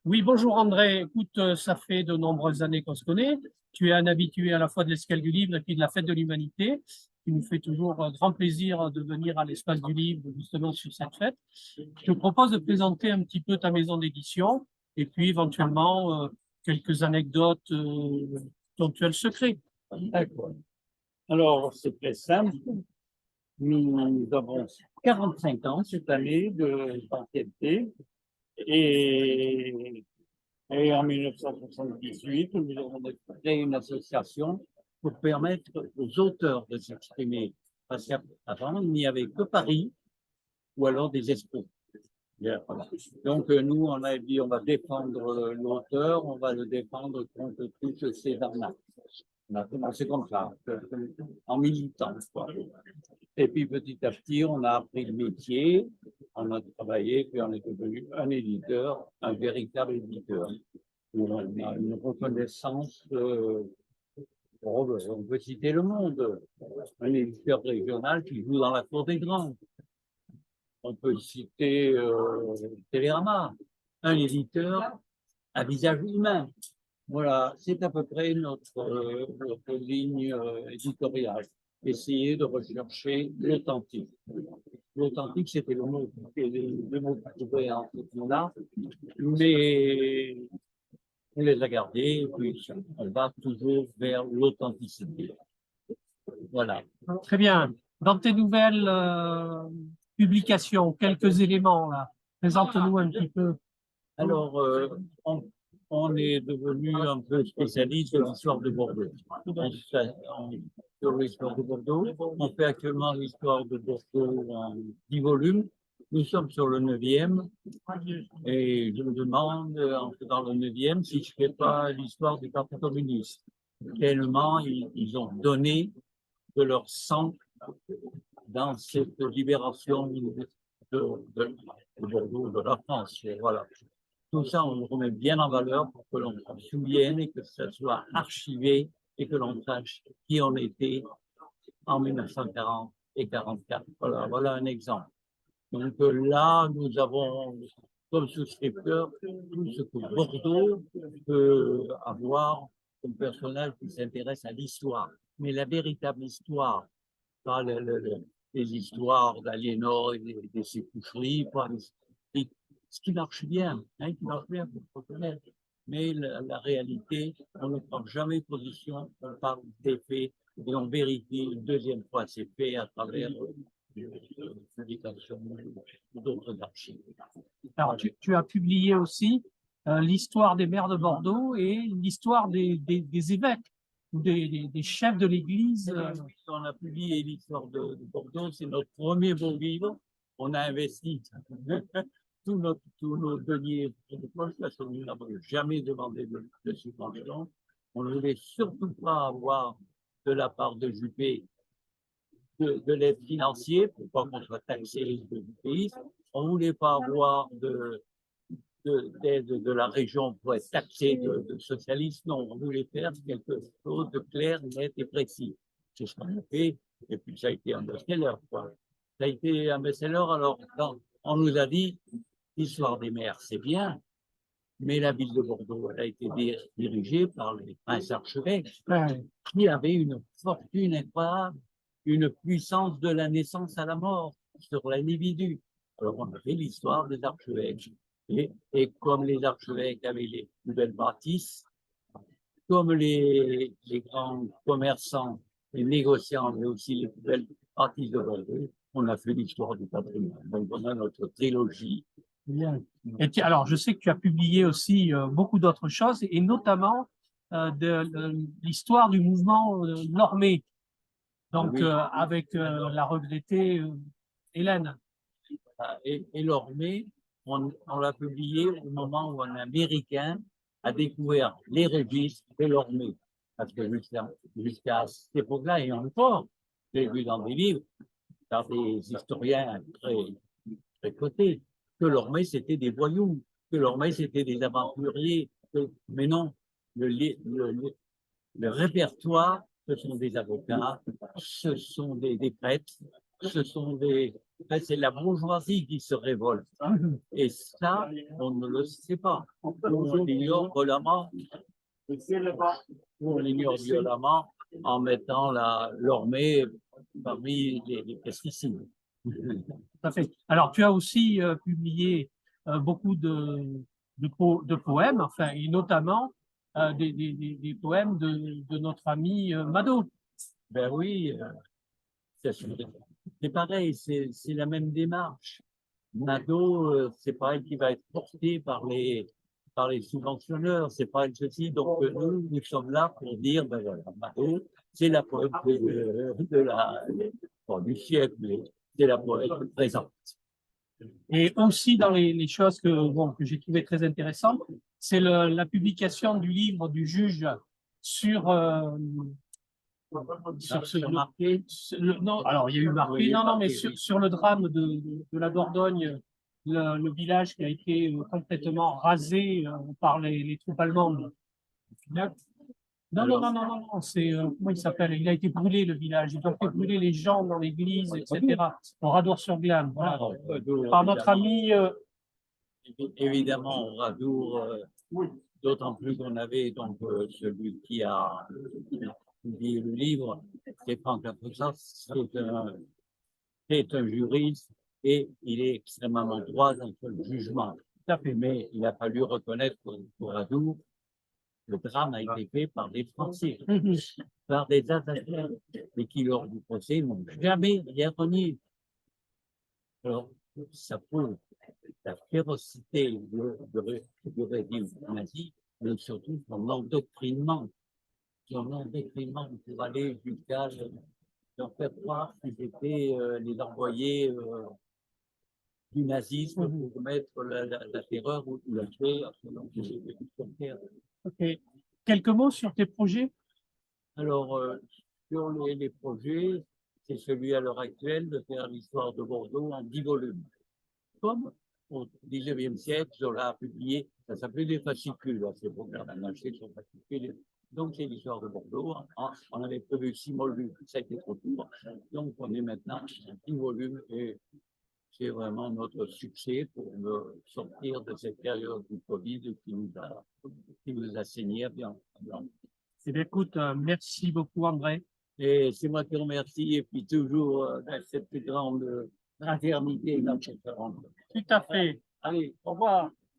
Oui, bonjour André. Écoute, ça fait de nombreuses années qu'on se connaît. Tu es un habitué à la fois de l'Escale du Livre et puis de la Fête de l'Humanité. Il nous fait toujours grand plaisir de venir à l'Espace du Livre, justement sur cette fête. Je te propose de présenter un petit peu ta maison d'édition et puis éventuellement quelques anecdotes dont tu as le secret. D'accord. Alors, c'est très simple. Nous avons 45 ans cette année d'ancienneté et, et en 1978, nous avons créé une association pour permettre aux auteurs de s'exprimer. Parce qu'avant, il n'y avait que Paris ou alors des expos. Bien, voilà. Donc, nous, on a dit, on va défendre l'auteur, on va le défendre contre toutes ces arnaques. On a commencé comme ça, en militant, quoi. Et puis, petit à petit, on a appris le métier, on a travaillé, puis on est devenu un éditeur, un véritable éditeur. On a une reconnaissance, on peut citer Le Monde, un éditeur régional qui joue dans la cour des grands. On peut citer Télérama, un éditeur à visage humain. Voilà, c'est à peu près notre ligne éditoriale. Essayer de rechercher l'authentique. L'authentique, c'était le mot que trouvait en ce moment-là, mais on les a gardés et puis on va toujours vers l'authenticité. Voilà. Très bien. Dans tes nouvelles publications, quelques éléments là. Présente-nous un petit peu. Alors, on est devenu un peu spécialiste de l'histoire de Bordeaux. Sur l'histoire de Bordeaux, on fait actuellement l'histoire de Bordeaux en 10 volumes. Nous sommes sur le 9e et je me demande, en faisant le 9e, si je ne fais pas l'histoire du Parti communiste. Tellement ils ont donné de leur sang dans cette libération de Bordeaux, de la France. Voilà. Tout ça, on le remet bien en valeur pour que l'on se souvienne et que ça soit archivé et que l'on sache qui on était en 1940 et 1944. Voilà, voilà un exemple. Donc là, nous avons comme souscripteur tout ce que Bordeaux peut avoir comme personnage qui s'intéresse à l'histoire. Mais la véritable histoire, pas les histoires d'Aliénor et de ses coucheries, ce qui marche bien, hein, qui marche bien pour reconnaître. Mais la réalité, on ne prend jamais position, on parle des faits et on vérifie une deuxième fois ces faits à travers publications ou d'autres archives. Alors, tu as publié aussi l'histoire des maires de Bordeaux et l'histoire des évêques, des chefs de l'Église. On a publié l'histoire de Bordeaux, c'est notre premier beau livre. On a investi tous nos deniers de poche parce que nous n'avons jamais demandé de subvention. On ne voulait surtout pas avoir de la part de Juppé de l'aide financière pour pas qu'on soit taxé du pays. On ne voulait pas avoir d'aide de la région pour être taxé de socialisme. Non, on voulait faire quelque chose de clair, net et précis. C'est ce qu'on a fait. Et puis ça a été un best-seller, quoi. Ça a été un best-seller. Alors, on nous a dit, l'histoire des mers, c'est bien, mais la ville de Bordeaux, elle a été dirigée par les princes archevêques qui avaient une fortune incroyable, une puissance de la naissance à la mort sur l'individu. Alors, on a fait l'histoire des archevêques. Et comme les archevêques avaient les plus belles bâtisses, comme les grands commerçants, les négociants avaient aussi les plus belles bâtisses de Bordeaux, on a fait l'histoire du patrimoine. Donc, on a notre trilogie. Bien. Et alors, je sais que tu as publié aussi beaucoup d'autres choses, et notamment de l'histoire du mouvement normé, donc oui. avec la regrettée Hélène. Et Lormé, on l'a publié au moment où un Américain a découvert les registres de Lormé. Parce que jusqu'à cette époque-là, et encore, j'ai vu dans des livres, par des historiens très cotés, que Lormé, c'était des voyous, que Lormé, c'était des aventuriers. Mais non, le répertoire, ce sont des avocats, ce sont des prêtres, ce sont Ben, c'est la bourgeoisie qui se révolte. Et ça, on ne le sait pas. On l'ignore violemment en mettant l'ormée parmi les pesticides. Tout à fait. Alors, tu as aussi publié beaucoup de poèmes, enfin, et notamment des poèmes de notre ami Mado. Ben oui, c'est pareil, c'est la même démarche. Mado, c'est pas elle qui va être portée par les subventionneurs, c'est pas elle ceci. Donc nous sommes là pour dire, ben voilà, Mado, c'est la poète bon, du siècle, mais c'est la poète présente. Et aussi dans les choses que j'ai trouvées très intéressantes, c'est la publication du livre du juge sur Sur Marquet. non, alors il y a eu Marquet, Oui, non, non, mais Marquet, oui. sur le drame de la Dordogne, le village qui a été complètement rasé par les troupes allemandes. Non, non, non, non, non, non, c'est, comment il s'appelle? Il a été brûlé, le village. Ils ont fait brûler les gens dans l'église, etc. Au Radour-sur-Glane, voilà. Par notre ami, Évidemment, Radour, d'autant plus qu'on avait donc celui qui a publié le livre, Stéphane Capossas, c'est un juriste et il est extrêmement droit dans son jugement. tout à fait. Mais il a fallu reconnaître pour Radour, le drame a été fait par des Français, par des Alsaciens, et qui, lors du procès, n'ont jamais rien renié. Alors, ça prouve la férocité du régime nazi, mais surtout son endoctrinement pour aller jusqu'à leur faire croire qu'ils étaient les envoyés du nazisme pour mettre la terreur ou la guerre sur terre. Ok. Quelques mots sur tes projets? Alors, sur les projets, c'est celui à l'heure actuelle de faire l'histoire de Bordeaux en 10 volumes. Comme au XIXe siècle, Zola a publié, ça s'appelait des fascicules, ces programmes annexés sur fascicules. Donc, c'est l'histoire de Bordeaux. On avait prévu 6 volumes, ça a été trop court. Donc, on est maintenant en 10 volumes et c'est vraiment notre succès pour sortir de cette période du Covid qui nous a saigné bien. Eh bien, écoute, merci beaucoup, André. Et c'est moi qui remercie, et puis toujours cette plus grande fraternité dans cette rencontre. Tout à fait. Allez, Au revoir.